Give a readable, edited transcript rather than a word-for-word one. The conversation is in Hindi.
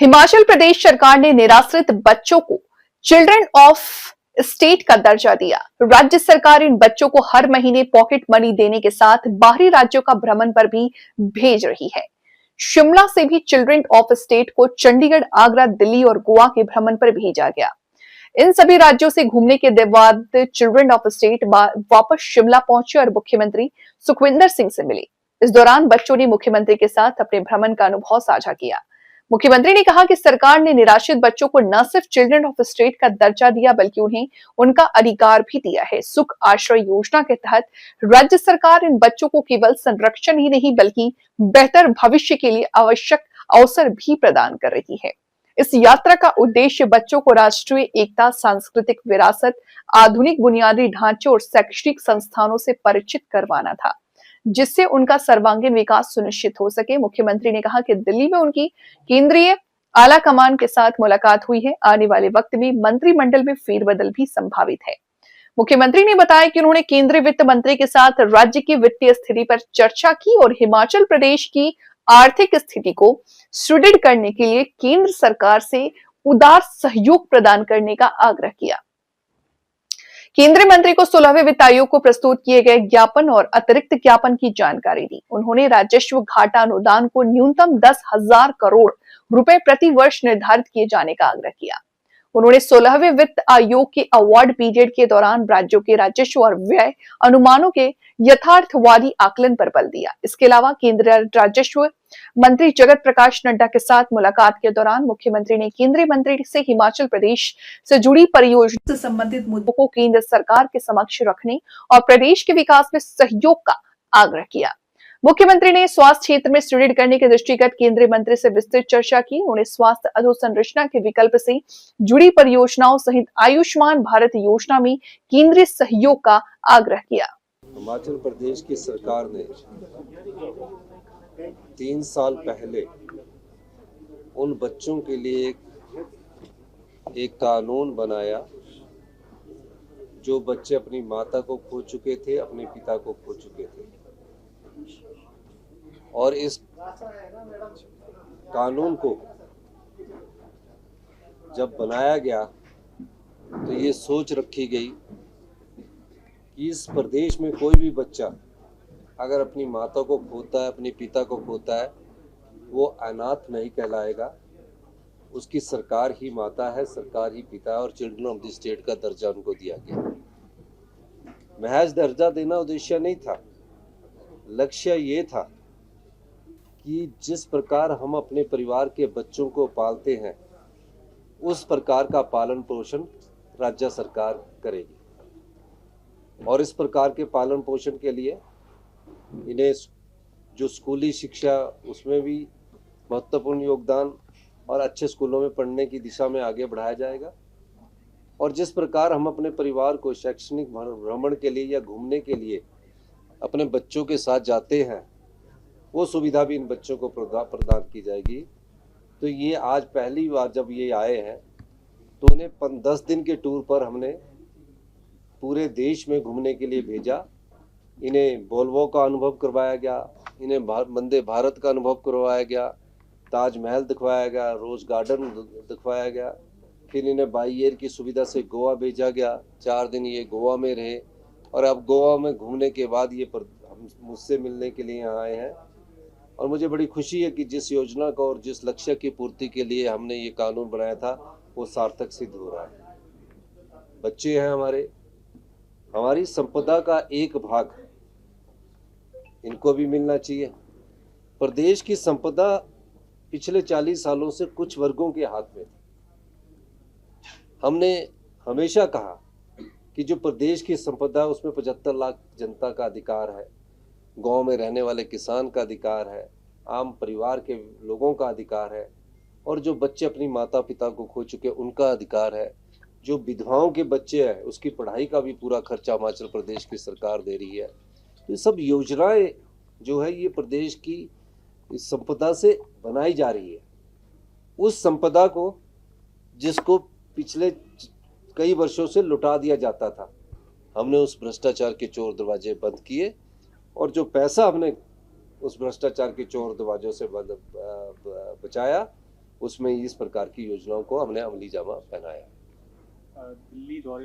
हिमाचल प्रदेश सरकार ने निराश्रित बच्चों को चिल्ड्रन ऑफ स्टेट का दर्जा दिया। राज्य सरकार इन बच्चों को हर महीने पॉकेट मनी देने के साथ बाहरी राज्यों का भ्रमण पर भी भेज रही है। शिमला से भी चिल्ड्रन ऑफ स्टेट को चंडीगढ़, आगरा, दिल्ली और गोवा के भ्रमण पर भेजा गया। इन सभी राज्यों से घूमने के बाद चिल्ड्रन ऑफ स्टेट वापस शिमला पहुंचे और मुख्यमंत्री सुखविंदर सिंह से मिले। इस दौरान बच्चों ने मुख्यमंत्री के साथ अपने भ्रमण का अनुभव साझा किया। मुख्यमंत्री ने कहा कि सरकार ने निराश्रित बच्चों को न सिर्फ चिल्ड्रन ऑफ स्टेट का दर्जा दिया बल्कि उन्हें उनका अधिकार भी दिया है। सुख आश्रय योजना के तहत राज्य सरकार इन बच्चों को केवल संरक्षण ही नहीं बल्कि बेहतर भविष्य के लिए आवश्यक अवसर भी प्रदान कर रही है। इस यात्रा का उद्देश्य बच्चों को राष्ट्रीय एकता, सांस्कृतिक विरासत, आधुनिक बुनियादी ढांचे और शैक्षणिक संस्थानों से परिचित करवाना था, जिससे उनका सर्वांगीण विकास सुनिश्चित हो सके। मुख्यमंत्री ने कहा कि दिल्ली में उनकी केंद्रीय आला कमान के साथ मुलाकात हुई है। आने वाले वक्त में मंत्रिमंडल में फेरबदल भी संभावित है। मुख्यमंत्री ने बताया कि उन्होंने केंद्रीय वित्त मंत्री के साथ राज्य की वित्तीय स्थिति पर चर्चा की और हिमाचल प्रदेश की आर्थिक स्थिति को सुदृढ़ करने के लिए केंद्र सरकार से उदार सहयोग प्रदान करने का आग्रह किया। केंद्रीय मंत्री को 16वें वित्त आयोग को प्रस्तुत किए गए ज्ञापन और अतिरिक्त ज्ञापन की जानकारी दी। उन्होंने राजस्व घाटा अनुदान को न्यूनतम 10,000 करोड़ रुपए प्रति वर्ष निर्धारित किए जाने का आग्रह किया। उन्होंने 16वें वित्त आयोग के अवार्ड पीरियड के दौरान राज्यों के राजस्व और व्यय अनुमानों के यथार्थवादी आकलन पर बल दिया। इसके अलावा केंद्रीय राजस्व मंत्री जगत प्रकाश नड्डा के साथ मुलाकात के दौरान मुख्यमंत्री ने केंद्रीय मंत्री से हिमाचल प्रदेश से जुड़ी परियोजना से संबंधित मुद्दों को केंद्र सरकार के समक्ष रखने और प्रदेश के विकास में सहयोग का आग्रह किया। मुख्यमंत्री ने स्वास्थ्य क्षेत्र में सुदृढ़ करने के दृष्टिगत केंद्रीय मंत्री से विस्तृत चर्चा की। उन्होंने स्वास्थ्य अधोसंरचना के विकल्प से जुड़ी परियोजनाओं सहित आयुष्मान भारत योजना में केंद्रीय सहयोग का आग्रह किया। हिमाचल प्रदेश की सरकार ने 3 साल पहले उन बच्चों के लिए एक कानून बनाया जो बच्चे अपनी माता को खो चुके थे, अपने पिता को खो चुके थे। और इस कानून को जब बनाया गया तो ये सोच रखी गई कि इस प्रदेश में कोई भी बच्चा अगर अपनी माता को खोता है, अपने पिता को खोता है, वो अनाथ नहीं कहलाएगा। उसकी सरकार ही माता है, सरकार ही पिता है और चिल्ड्रन ऑफ द स्टेट का दर्जा उनको दिया गया। महज दर्जा देना उद्देश्य नहीं था, लक्ष्य ये था कि जिस प्रकार हम अपने परिवार के बच्चों को पालते हैं उस प्रकार का पालन पोषण राज्य सरकार करेगी। और इस प्रकार के पालन पोषण के लिए इन्हें जो स्कूली शिक्षा उसमें भी महत्वपूर्ण योगदान और अच्छे स्कूलों में पढ़ने की दिशा में आगे बढ़ाया जाएगा। और जिस प्रकार हम अपने परिवार को शैक्षणिक भ्रमण के लिए या घूमने के लिए अपने बच्चों के साथ जाते हैं, वो सुविधा भी इन बच्चों को प्रदान की जाएगी। तो ये आज पहली बार जब ये आए हैं तो उन्हें 10 दिन के टूर पर हमने पूरे देश में घूमने के लिए भेजा। इन्हें वोल्वो का अनुभव करवाया गया, इन्हें वंदे भारत का अनुभव करवाया गया, ताजमहल दिखवाया गया, रोज गार्डन दिखवाया गया। फिर इन्हें बाई एयर की सुविधा से गोवा भेजा गया। 4 दिन ये गोवा में रहे और अब गोवा में घूमने के बाद ये मुझसे मिलने के लिए यहाँ आए हैं। और मुझे बड़ी खुशी है कि जिस योजना का और जिस लक्ष्य की पूर्ति के लिए हमने ये कानून बनाया था वो सार्थक सिद्ध हो रहा है। बच्चे हैं हमारी संपदा का एक भाग, इनको भी मिलना चाहिए। प्रदेश की संपदा पिछले 40 सालों से कुछ वर्गों के हाथ में थी। हमने हमेशा कहा कि जो प्रदेश की संपदा है उसमें 75 लाख जनता का अधिकार है, गांव में रहने वाले किसान का अधिकार है, आम परिवार के लोगों का अधिकार है और जो बच्चे अपनी माता पिता को खो चुके उनका अधिकार है। जो विधवाओं के बच्चे हैं उसकी पढ़ाई का भी पूरा खर्चा हिमाचल प्रदेश की सरकार दे रही है। तो ये सब योजनाएं जो है ये प्रदेश की इस संपदा से बनाई जा रही है। उस संपदा को जिसको पिछले कई वर्षों से लुटा दिया जाता था, हमने उस भ्रष्टाचार के चोर दरवाजे बंद किए और जो पैसा हमने उस भ्रष्टाचार के चोर दरवाजों से बचाया उसमें इस प्रकार की योजनाओं को हमने अमली जामा पहनाया। दिल्ली दौरे